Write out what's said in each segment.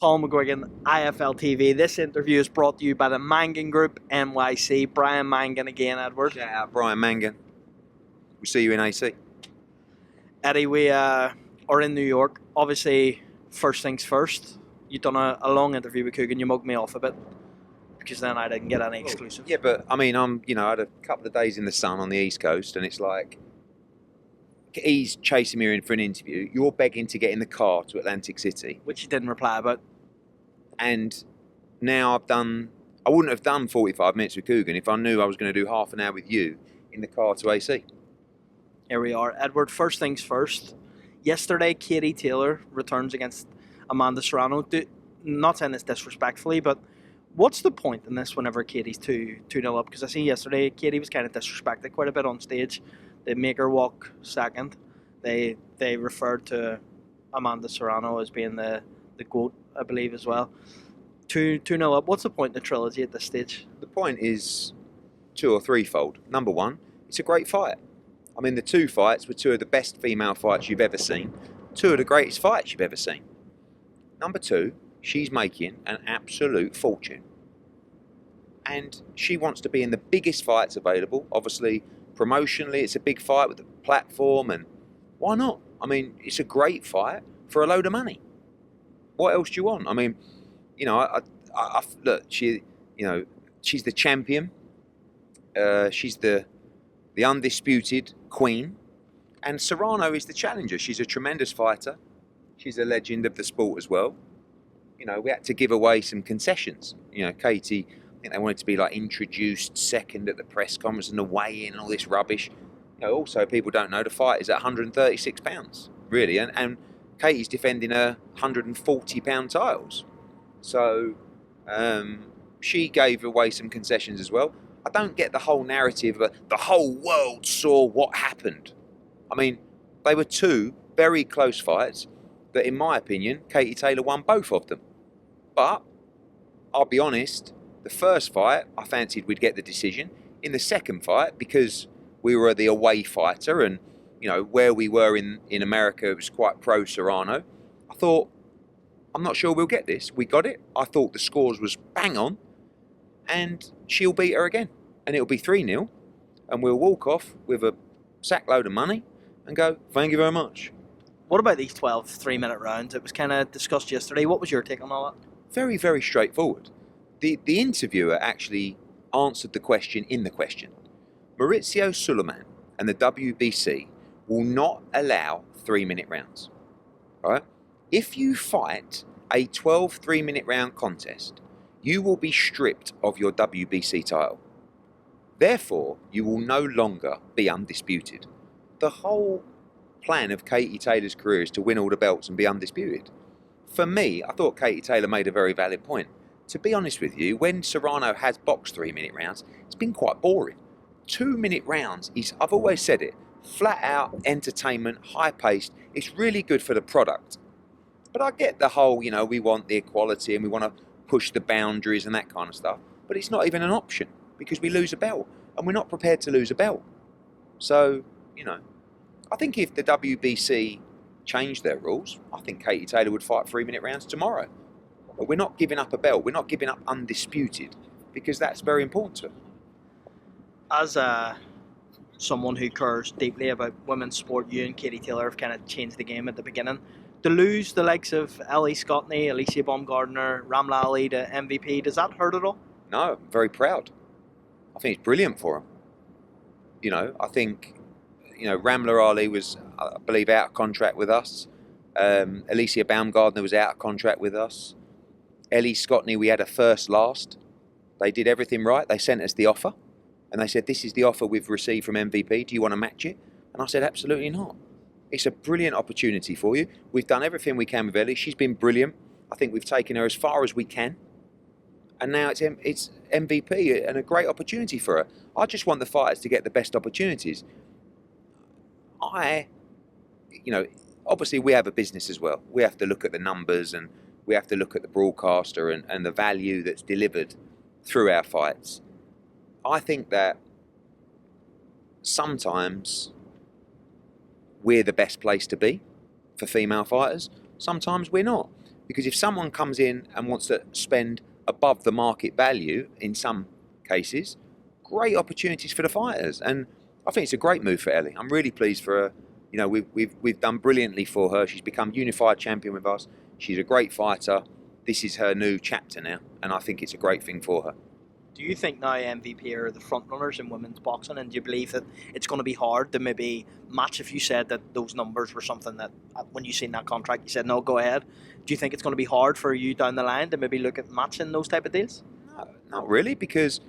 Paul McGuigan, IFLTV. This interview is brought to you by the Mangan Group, NYC. Brian Mangan again, Edward. Shout out Brian Mangan. We'll see you in AC. Eddie, we are in New York. Obviously, first things first. You've done a long interview with Coogan. You mugged me off a bit because then I didn't get any exclusive. Yeah, but I mean, I had a couple of days in the sun on the East Coast, and it's like he's chasing me in for an interview. You're begging to get in the car to Atlantic City, Which you didn't reply about. and now I wouldn't have done 45 minutes with Coogan if I knew I was going to do half an hour with you in the car to AC. Here we are. Edward, first things first. Yesterday, Katie Taylor returns against Amanda Serrano. Not saying this disrespectfully, but what's the point in this whenever Katie's 2-0 up? Because I see yesterday Katie was kind of disrespected quite a bit on stage. They make her walk second. They referred to Amanda Serrano as being the GOAT, I believe, as well. 2-0 up. What's the point in the trilogy at this stage? The point is two or threefold. Number one, it's a great fight. I mean, the two fights were two of the best female fights you've ever seen. Two of the greatest fights you've ever seen. Number two, she's making an absolute fortune. And she wants to be in the biggest fights available. Obviously, promotionally, it's a big fight with the platform, and why not? I mean, it's a great fight for a load of money. What else do you want? I mean, look, she's the champion. She's the undisputed queen, and Serrano is the challenger. She's a tremendous fighter. She's a legend of the sport as well. We had to give away some concessions. Katie, I think they wanted to be like introduced second at the press conference and the weigh-in and all this rubbish. Also, people don't know the fight is at 136 pounds, really, and Katie's defending her 140-pound titles. So she gave away some concessions as well. I don't get the whole narrative of the whole world saw what happened. I mean, they were two very close fights that, in my opinion, Katie Taylor won both of them. But I'll be honest, the first fight, I fancied we'd get the decision. In the second fight, because we were the away fighter and, where we were in America, it was quite pro-Serrano. I thought, I'm not sure we'll get this. We got it. I thought the scores was bang on. And she'll beat her again. And it'll be 3-0. And we'll walk off with a sack load of money and go, thank you very much. What about these 12 3-minute rounds? It was kind of discussed yesterday. What was your take on all that? Very, very straightforward. The interviewer actually answered the question in the question. Maurizio Suleiman and the WBC will not allow 3-minute rounds. All right? If you fight a 12 3-minute round contest, you will be stripped of your WBC title. Therefore, you will no longer be undisputed. The whole plan of Katie Taylor's career is to win all the belts and be undisputed. For me, I thought Katie Taylor made a very valid point. To be honest with you, when Serrano has boxed 3-minute rounds, it's been quite boring. 2-minute rounds is, I've always said it, flat out entertainment, high paced. It's really good for the product. But I get the whole, we want the equality and we want to push the boundaries and that kind of stuff. But it's not even an option because we lose a belt and we're not prepared to lose a belt. So, I think if the WBC changed their rules, I think Katie Taylor would fight 3-minute rounds tomorrow. But we're not giving up a belt. We're not giving up undisputed because that's very important to her. As someone who cares deeply about women's sport, you and Katie Taylor have kind of changed the game at the beginning. To lose the likes of Ellie Scottney, Alicia Baumgardner, Ramla Ali to MVP, does that hurt at all? No, I'm very proud. I think it's brilliant for him. I think, Ramla Ali was, I believe, out of contract with us. Alicia Baumgardner was out of contract with us. Ellie Scottney, we had a first last. They did everything right. They sent us the offer. And they said, this is the offer we've received from MVP. Do you want to match it? And I said, absolutely not. It's a brilliant opportunity for you. We've done everything we can with Ellie. She's been brilliant. I think we've taken her as far as we can. And now it's MVP and a great opportunity for her. I just want the fighters to get the best opportunities. Obviously we have a business as well. We have to look at the numbers and we have to look at the broadcaster and the value that's delivered through our fights. I think that sometimes we're the best place to be for female fighters. Sometimes we're not. Because if someone comes in and wants to spend above the market value in some cases, great opportunities for the fighters. And I think it's a great move for Ellie. I'm really pleased for her. You know, we've done brilliantly for her. She's become unified champion with us. She's a great fighter. This is her new chapter now, and I think it's a great thing for her. Do you think now MVP are the front runners in women's boxing, and do you believe that it's going to be hard to maybe match if you said that those numbers were something that when you seen that contract you said no, go ahead? Do you think it's going to be hard for you down the line to maybe look at matching those type of deals? No, not really, because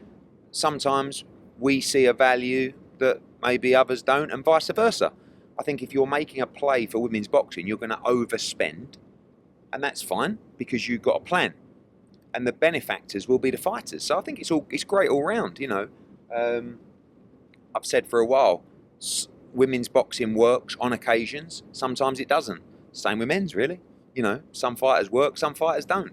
sometimes we see a value that maybe others don't, and vice versa. I think if you're making a play for women's boxing, you're going to overspend, and that's fine because you've got a plan. And the benefactors will be the fighters. So I think it's great all round. You know, I've said for a while, women's boxing works on occasions. Sometimes it doesn't. Same with men's, really. You know, some fighters work, some fighters don't.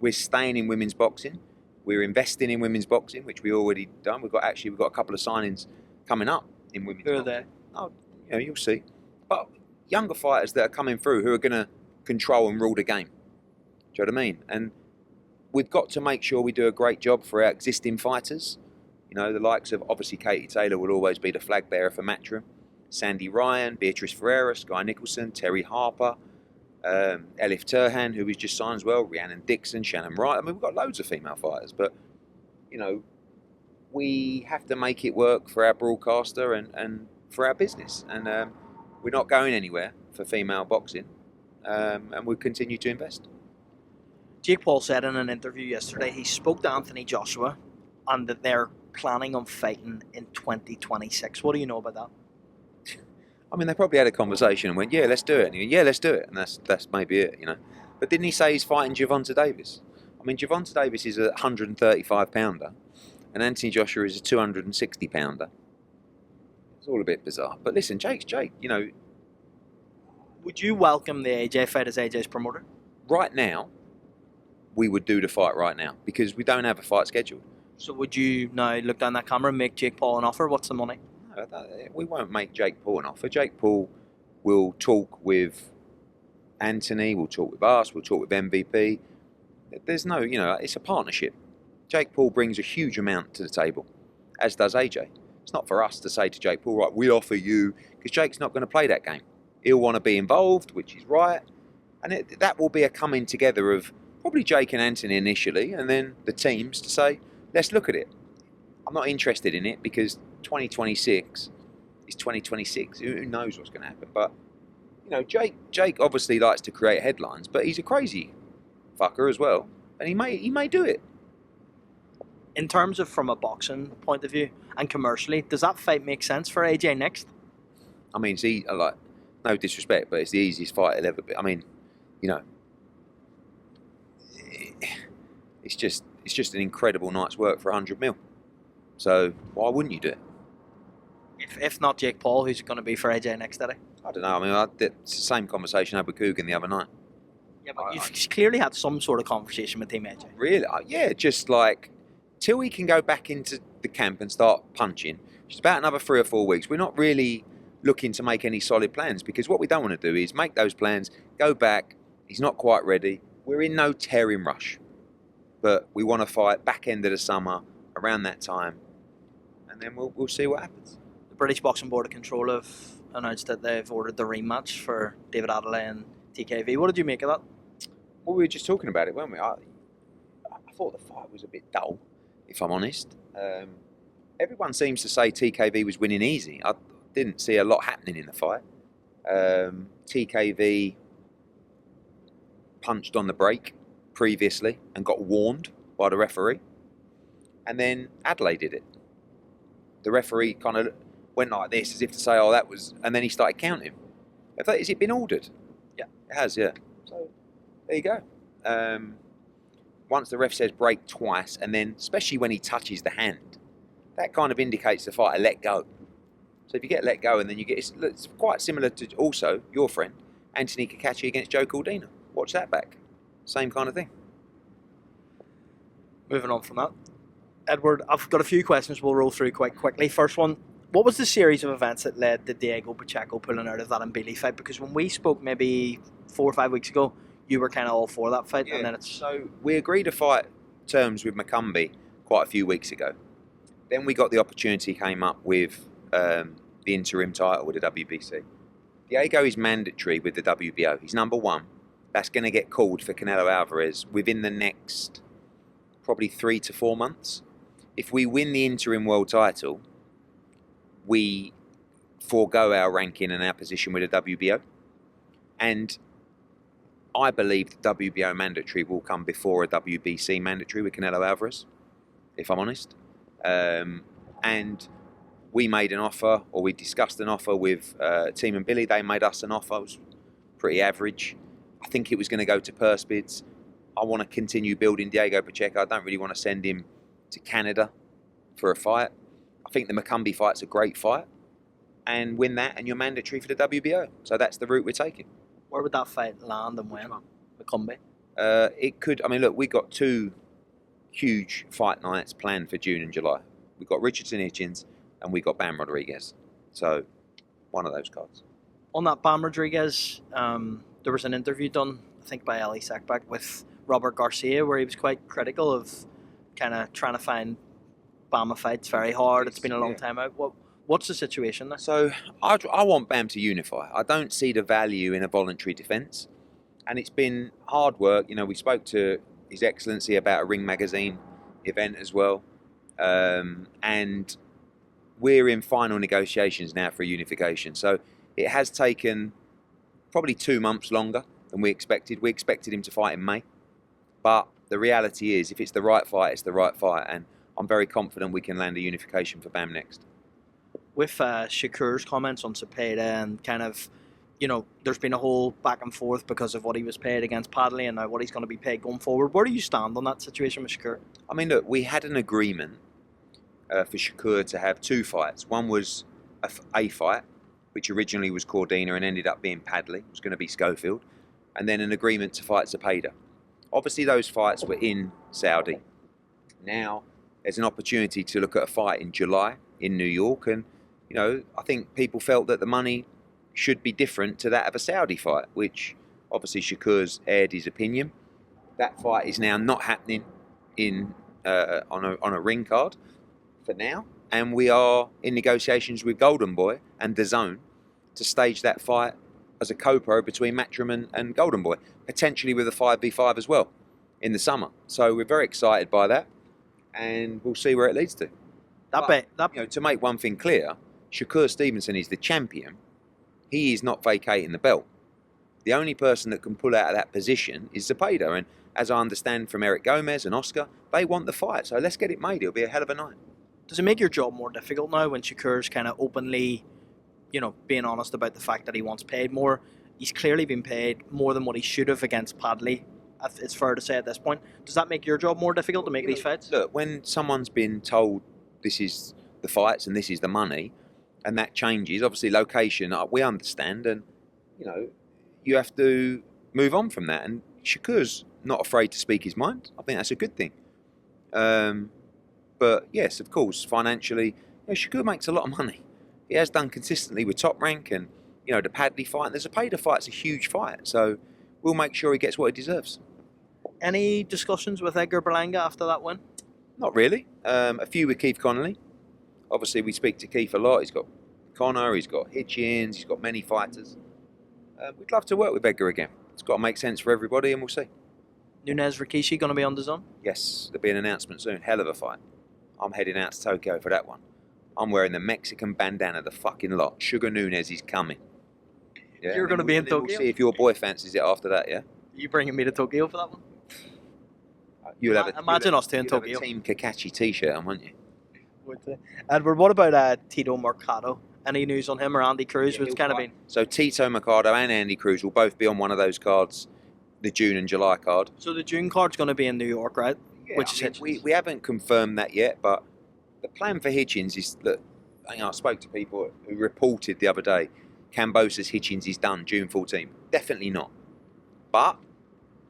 We're staying in women's boxing. We're investing in women's boxing, which we already done. We've got a couple of signings coming up in women's boxing. Who are they? Oh, you know, you'll see. But younger fighters that are coming through who are going to control and rule the game. Do you know what I mean? And we've got to make sure we do a great job for our existing fighters. You know, the likes of, obviously, Katie Taylor will always be the flag bearer for Matchroom. Sandy Ryan, Beatrice Ferreira, Sky Nicholson, Terry Harper, Elif Turhan, who was just signed as well, Rhiannon Dixon, Shannon Wright. I mean, we've got loads of female fighters, but, you know, we have to make it work for our broadcaster and for our business. And we're not going anywhere for female boxing, and we'll continue to invest. Jake Paul said in an interview yesterday he spoke to Anthony Joshua and that they're planning on fighting in 2026. What do you know about that? I mean, they probably had a conversation and went, yeah, let's do it. And he went, yeah, let's do it. And that's maybe it, you know. But didn't he say he's fighting Gervonta Davis? I mean, Gervonta Davis is a 135-pounder and Anthony Joshua is a 260-pounder. It's all a bit bizarre. But listen, Jake's Jake, you know. Would you welcome the AJ fight as AJ's promoter? Right now, we would do the fight right now because we don't have a fight scheduled. So would you now look down that camera and make Jake Paul an offer? What's the money? No, we won't make Jake Paul an offer. Jake Paul will talk with Anthony, we'll talk with us, we'll talk with MVP. There's no, you know, it's a partnership. Jake Paul brings a huge amount to the table, as does AJ. It's not for us to say to Jake Paul, right, we offer you, because Jake's not going to play that game. He'll want to be involved, which is right. And that will be a coming together of probably Jake and Anthony initially, and then the teams to say, let's look at it. I'm not interested in it because 2026 is 2026. Who knows what's going to happen? But, you know, Jake obviously likes to create headlines, but he's a crazy fucker as well. And he may do it. In terms of from a boxing point of view and commercially, does that fight make sense for AJ next? I mean, see, like, no disrespect, but it's the easiest fight it'll ever be. I mean, you know, it's just an incredible night's work for 100 mil. So why wouldn't you do it? If not Jake Paul, who's it going to be for AJ next, Eddie? I don't know. I mean, it's the same conversation I had with Coogan the other night. Yeah, but you've clearly had some sort of conversation with Team AJ. Really? Yeah, just like till he can go back into the camp and start punching, which is about another 3 or 4 weeks. We're not really looking to make any solid plans because what we don't want to do is make those plans, go back, he's not quite ready. We're in no tearing rush. But we want to fight back end of the summer, around that time, and then we'll see what happens. The British Boxing Board of Control have announced that they've ordered the rematch for David Adeleye and TKV. What did you make of that? Well, we were just talking about it, weren't we? I thought the fight was a bit dull, if I'm honest. Everyone seems to say TKV was winning easy. I didn't see a lot happening in the fight. TKV punched on the break previously and got warned by the referee, and then Adeleye did it. The referee kind of went like this as if to say, oh, that was, and then he started counting. Has it been ordered? Yeah, it has. Yeah. So there you go. Once the ref says break twice, and then especially when he touches the hand, that kind of indicates the fighter let go. So if you get let go and then you get, it's quite similar to also your friend Anthony Kakachi against Joe Cordina. Watch that back. Same kind of thing. Moving on from that, Edward, I've got a few questions we'll roll through quite quickly. First one, what was the series of events that led to Diego Pacheco pulling out of that Mbili fight? Because when we spoke maybe 4 or 5 weeks ago, you were kind of all for that fight, Yeah. and then it's So we agreed to fight terms with Macumbi quite a few weeks ago. Then we got the opportunity came up with the interim title with the WBC. Diego is mandatory with the WBO. He's number one. That's going to get called for Canelo Alvarez within the next probably 3 to 4 months. If we win the interim world title, we forego our ranking and our position with the WBO. And I believe the WBO mandatory will come before a WBC mandatory with Canelo Alvarez, if I'm honest. And we made an offer, or we discussed an offer with Team and Billy. They made us an offer. It was pretty average. I think it was going to go to purse bids. I want to continue building Diego Pacheco. I don't really want to send him to Canada for a fight. I think the Macumbi fight's a great fight. And win that, and you're mandatory for the WBO. So that's the route we're taking. where would that fight land and when? Macumbi. It could. I mean, look, we got 2 huge fight nights planned for June and July. We got Richardson Hitchens, and we got Bam Rodriguez. So one of those cards. On that Bam Rodriguez, there was an interview done, I think, by Ali Sakbak with Robert Garcia, where he was quite critical of kind of trying to find Bam a fight. It's very hard. It's been a long time out. What's the situation there? So I want Bam to unify. I don't see the value in a voluntary defence, and it's been hard work. You know, we spoke to His Excellency about a Ring Magazine event as well, and we're in final negotiations now for a unification. So it has taken probably 2 months longer than we expected. We expected him to fight in May, but the reality is, if it's the right fight, it's the right fight, and I'm very confident we can land a unification for Bam next. With Shakur's comments on Cepeda and kind of, you know, there's been a whole back and forth because of what he was paid against Padley and now what he's going to be paid going forward. Where do you stand on that situation with Shakur? I mean, look, we had an agreement for Shakur to have 2 fights. One was a fight, which originally was Cordina and ended up being Padley. It was going to be Schofield. And then an agreement to fight Cepeda. Obviously, those fights were in Saudi. Now, there's an opportunity to look at a fight in July in New York. And, you know, I think people felt that the money should be different to that of a Saudi fight, which obviously Shakur's aired his opinion. That fight is now not happening in on a ring card for now. And we are in negotiations with Golden Boy and DAZN to stage that fight as a co-pro between Matchroom and Golden Boy, potentially with a 5v5 as well in the summer. So we're very excited by that, and we'll see where it leads to. You know, to make one thing clear, Shakur Stevenson is the champion. He is not vacating the belt. The only person that can pull out of that position is Cepeda, and as I understand from Eric Gomez and Oscar, they want the fight. So let's get it made. It'll be a hell of a night. Does it make your job more difficult now when Shakur's kind of openly, you know, being honest about the fact that he wants paid more? He's clearly been paid more than what he should have against Padley. It's fair to say at this point. Does that make your job more difficult to make these fights? Look, when someone's been told this is the fights and this is the money, and that changes, obviously location, we understand, and you know, you have to move on from that. And Shakur's not afraid to speak his mind. I think that's a good thing. But yes, of course, financially, you know, Shakur makes a lot of money. He has done consistently with Top Rank, and you know, the Padley fight. There's a Cepeda fight. It's a huge fight, so we'll make sure he gets what he deserves. Any discussions with Edgar Berlanga after that win? Not really. A few with Keith Connolly. Obviously, we speak to Keith a lot. He's got Connor, he's got Hitchens, he's got many fighters. We'd love to work with Edgar again. It's got to make sense for everybody, and we'll see. Nunez Rikishi going to be on DAZN? Yes, there'll be an announcement soon. Hell of a fight. I'm heading out to Tokyo for that one. I'm wearing the Mexican bandana, the fucking lot. Sugar Nunez is coming. Yeah, You're going to be in Tokyo? We'll see if your boy fancies it after that, yeah? Are you bringing me to Tokyo for that one? Imagine us two in Tokyo. Have a Team Kakashi t-shirt on, won't you? Edward, what about Tito Mercado? Any news on him or Andy Cruz? Yeah, It's kind of been. So Tito Mercado and Andy Cruz will both be on one of those cards, the June and July card. So the June card's going to be in New York, right? Yeah, Which is we haven't confirmed that yet, but the plan for Hitchens is that, you know, I spoke to people who reported the other day, Kambosos Hitchens is done June 14th. Definitely not. But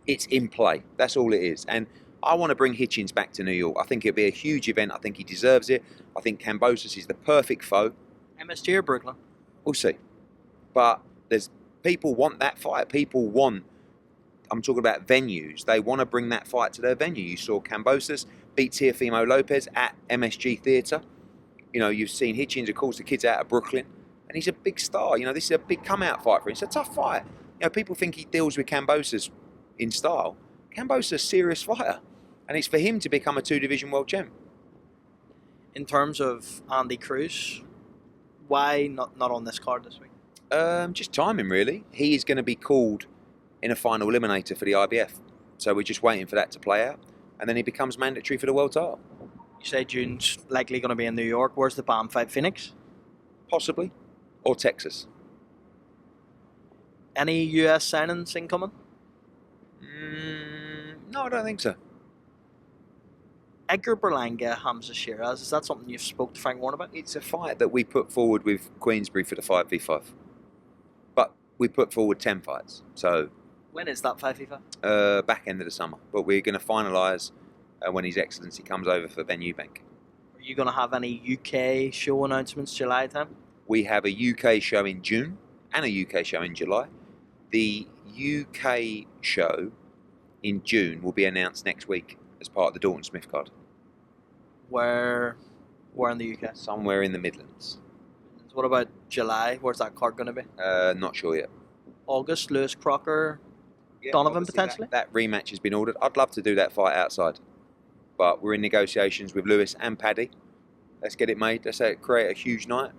it's in play. That's all it is. And I want to bring Hitchens back to New York. I think it'll be a huge event. I think he deserves it. I think Kambosos is the perfect foe. MSG or Brooklyn? We'll see. But people want that fight. People want I'm talking about venues. They want to bring that fight to their venue. You saw Kambosos beat Teofimo Lopez at MSG Theatre. You know, you've seen Hitchens, of course, the kid's out of Brooklyn, and he's a big star. You know, this is a big come-out fight for him. It's a tough fight. You know, people think he deals with Kambosos in style. Kambosos is a serious fighter, and it's for him to become a 2-division world champ. In terms of Andy Cruz, why not on this card this week? Just timing, really. He is going to be called in a final eliminator for the IBF. So we're just waiting for that to play out. And then he becomes mandatory for the world title. You say June's likely going to be in New York. Where's the BAM fight? Phoenix? Possibly. Or Texas. Any US signings incoming? No, I don't think so. Edgar Berlanga, Hamza Shiraz. Is that something you've spoke to Frank Warren about? It's a fight that we put forward with Queensbury for the 5v5. But we put forward 10 fights. So when is that 5v5? back end of the summer. But we're going to finalise when His Excellency comes over for Venue Bank. Are you going to have any UK show announcements July time? We have a UK show in June and a UK show in July. The UK show in June will be announced next week as part of the Dalton Smith card. Where in the UK? Somewhere in the Midlands. What about July? Where's that card going to be? Not sure yet. August, Lewis Crocker, Yeah, Donovan obviously potentially? That rematch has been ordered. I'd love to do that fight outside. But we're in negotiations with Lewis and Paddy. Let's get it made. Let's create a huge night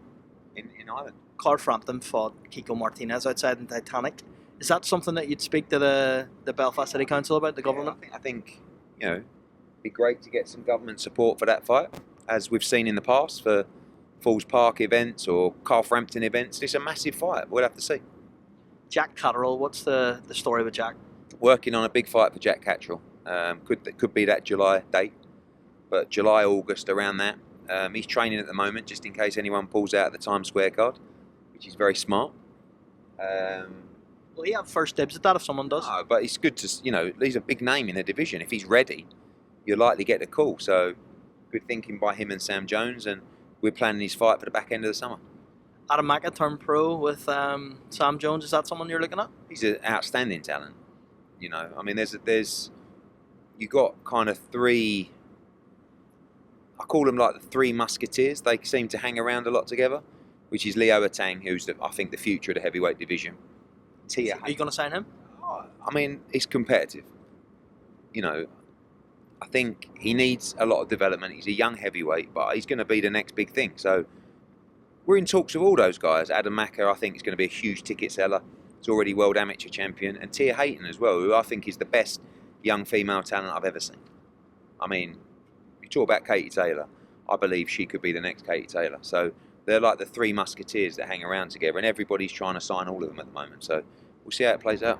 in Ireland. Carl Frampton fought Kiko Martinez outside in Titanic. Is that something that you'd speak to the Belfast City Council about, the government? I think, you know, it'd be great to get some government support for that fight, as we've seen in the past for Falls Park events or Carl Frampton events. It's a massive fight. We'll have to see. Jack Catterall, what's the story with Jack? Working on a big fight for Jack Catterall. Could be that July date, but July, August, around that. He's training at the moment, just in case anyone pulls out the Times Square card, which is very smart. Will he have first dibs at that if someone does? No, but it's good to, you know, he's a big name in the division. If he's ready, you'll likely get a call. So good thinking by him and Sam Jones, and we're planning his fight for the back end of the summer. Adam Maka turned pro with Sam Jones. Is that someone you're looking at? He's an outstanding talent. You know, I mean, there's you got kind of three. I call them like the three musketeers. They seem to hang around a lot together, which is Leo Atang, who's I think the future of the heavyweight division. Tia. Are you going to sign him? I mean, it's competitive. You know, I think he needs a lot of development. He's a young heavyweight, but he's going to be the next big thing. So we're in talks with all those guys. Adam Maka, I think, is going to be a huge ticket seller. He's already world amateur champion. And Tia Hayton as well, who I think is the best young female talent I've ever seen. I mean, you talk about Katie Taylor. I believe she could be the next Katie Taylor. So they're like the three musketeers that hang around together, and everybody's trying to sign all of them at the moment. So we'll see how it plays out.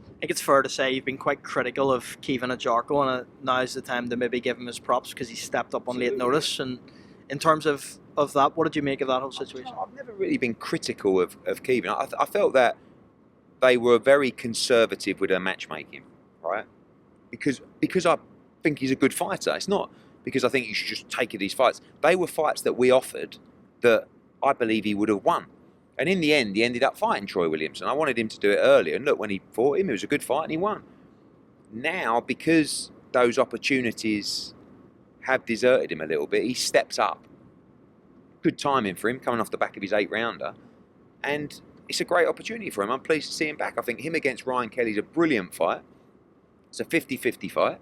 I think it's fair to say you've been quite critical of Kevin Ajarko, and now's the time to maybe give him his props because he stepped up on late notice. And in terms of that, what did you make of that whole situation? I've never really been critical of Kevin. I felt that they were very conservative with their matchmaking, right? Because I think he's a good fighter. It's not because I think you should just take these fights. They were fights that we offered that I believe he would have won. And in the end, he ended up fighting Troy Williamson. I wanted him to do it earlier. And look, when he fought him, it was a good fight and he won. Now, because those opportunities have deserted him a little bit, he steps up. Good timing for him, coming off the back of his 8-rounder. And it's a great opportunity for him. I'm pleased to see him back. I think him against Ryan Kelly's a brilliant fight. It's a 50-50 fight.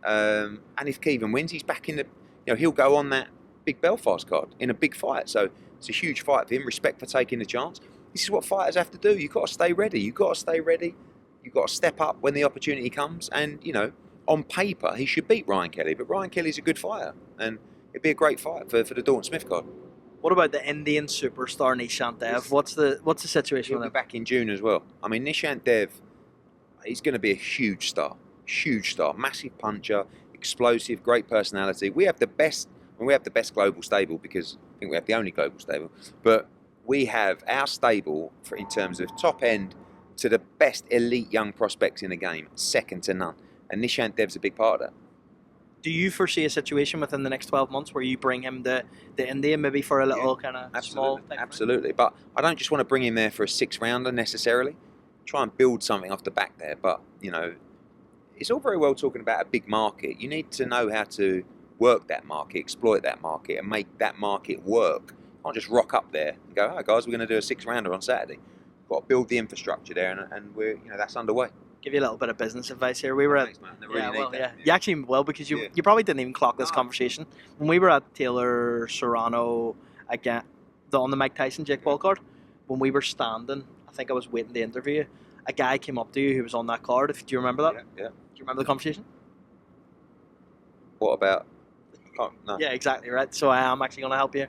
And if Kevin wins, he's back in the... You know, he'll go on that big Belfast card in a big fight. So it's a huge fight for him. Respect for taking the chance. This is what fighters have to do. You've got to stay ready. You've got to stay ready. You've got to step up when the opportunity comes. And, you know, on paper, he should beat Ryan Kelly. But Ryan Kelly's a good fighter. And it'd be a great fight for the Dalton Smith card. What about the Indian superstar Nishant Dev? What's the situation He'll with be him? back in June as well. I mean, Nishant Dev, he's going to be a huge star. Huge star. Massive puncher. Explosive. Great personality. We have the best global stable because I think we have the only global stable. But we have our stable in terms of top end to the best elite young prospects in the game, second to none. And Nishant Dev's a big part of that. Do you foresee a situation within the next 12 months where you bring him to India maybe for a little kind of small thing? Absolutely. But I don't just want to bring him there for a 6-rounder necessarily. try and build something off the back there. But, you know, it's all very well talking about a big market. You need to know how to work that market, exploit that market, and make that market work. You can't just rock up there and go, "Hi guys, we're going to do a 6-rounder on Saturday." Got to build the infrastructure there, and we're, you know, that's underway. Give you a little bit of business advice here. We were Thanks, man. They really need that. You actually will, because you probably didn't even clock this conversation when we were at Taylor Serrano again on the Mike Tyson Jake Paul card. When we were standing, I think I was waiting to interview you. A guy came up to you who was on that card. Do you remember that? Yeah. Do you remember the conversation? What about? Oh, no. Yeah, exactly right. So I am actually going to help you.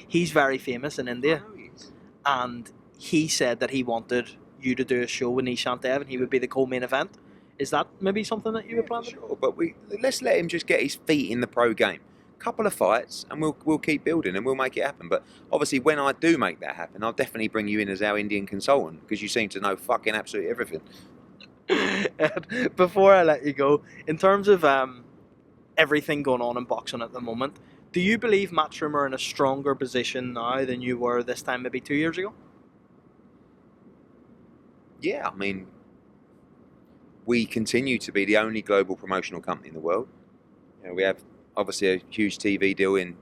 He's very famous in India, and he said that he wanted you to do a show with Nishan Dev, and he would be the co-main event. Is that maybe something that you would plan? Sure, but let's let him just get his feet in the pro game. Couple of fights, and we'll keep building, and we'll make it happen. But obviously, when I do make that happen, I'll definitely bring you in as our Indian consultant, because you seem to know fucking absolutely everything. Before I let you go, in terms of everything going on in boxing at the moment, do you believe Matchroom are in a stronger position now than you were this time maybe 2 years ago? Yeah, I mean, we continue to be the only global promotional company in the world. You know, we have obviously a huge TV deal in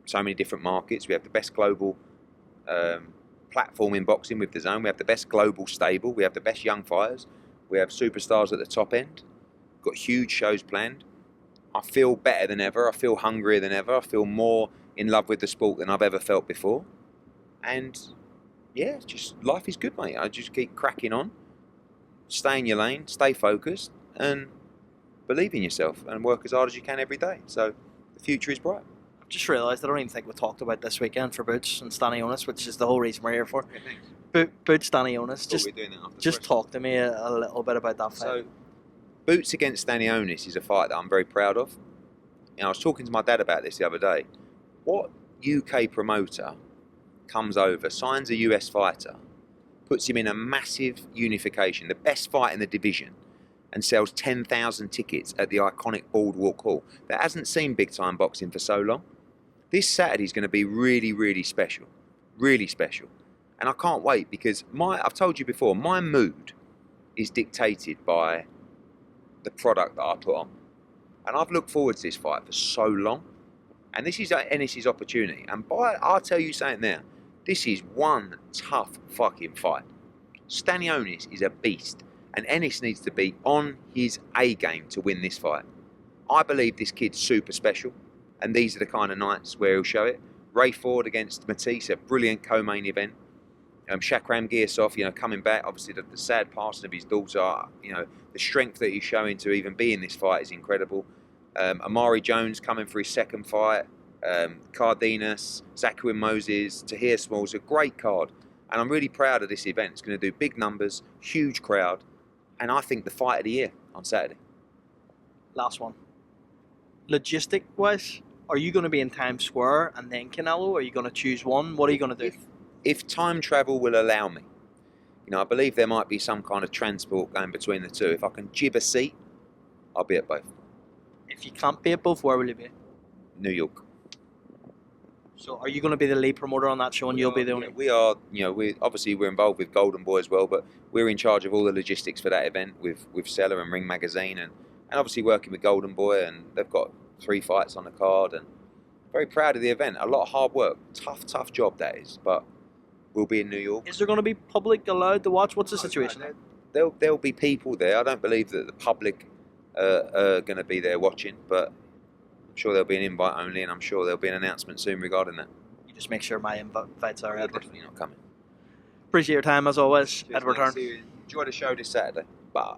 so many different markets. We have the best global platform in boxing with the Zone. We have the best global stable. We have the best young fighters. We have superstars at the top end. We've got huge shows planned. I feel better than ever. I feel hungrier than ever. I feel more in love with the sport than I've ever felt before. And yeah, just life is good, mate. I just keep cracking on. Stay in your lane, stay focused, and believe in yourself, and work as hard as you can every day. So the future is bright. I've just realised I don't even think we talked about this weekend for Boots and Stanionis, which is the whole reason we're here for. Yeah, thanks. Boots Stanionis, just talk to me a little bit about that fight. So, Boots against Stanionis is a fight that I'm very proud of. You know, I was talking to my dad about this the other day. What UK promoter comes over, signs a US fighter, puts him in a massive unification, the best fight in the division, and sells 10,000 tickets at the iconic Boardwalk Hall, that hasn't seen big-time boxing for so long? This Saturday is going to be really, really special. Really special. And I can't wait, because I've told you before, my mood is dictated by the product that I put on. And I've looked forward to this fight for so long. And this is Ennis's opportunity. And I'll tell you something there. This is one tough fucking fight. Stanionis is a beast. And Ennis needs to be on his A game to win this fight. I believe this kid's super special. And these are the kind of nights where he'll show it. Ray Ford against Matisse, a brilliant co-main event. Shakram Giasov, you know, coming back. Obviously, the sad passing of his daughter. You know, the strength that he's showing to even be in this fight is incredible. Amari Jones coming for his second fight. Cardenas, Zaquin Moses, Tahir Smalls, a great card. And I'm really proud of this event. It's going to do big numbers, huge crowd. And I think the fight of the year on Saturday. Last one. Logistic-wise, are you going to be in Times Square and then Canelo? Or are you going to choose one? What are you going to do? If time travel will allow me, you know, I believe there might be some kind of transport going between the two. If I can jib a seat, I'll be at both. If you can't be at both, where will you be? New York. So are you going to be the lead promoter on that show, and you'll be the only? Yeah, we are. You know, we're involved with Golden Boy as well, but we're in charge of all the logistics for that event with Seller and Ring Magazine, and obviously working with Golden Boy, and they've got 3 fights on the card, and very proud of the event. A lot of hard work, tough job that is, but we'll be in New York. Is there going to be public allowed to watch? What's the situation? There'll be people there. I don't believe that the public are going to be there watching, but I'm sure there'll be an invite only, and I'm sure there'll be an announcement soon regarding that. You just make sure my invites are Edward. Definitely not coming. Appreciate your time as always, Cheers, Edward mate. Hearn. See you. Enjoy the show this Saturday. Bye.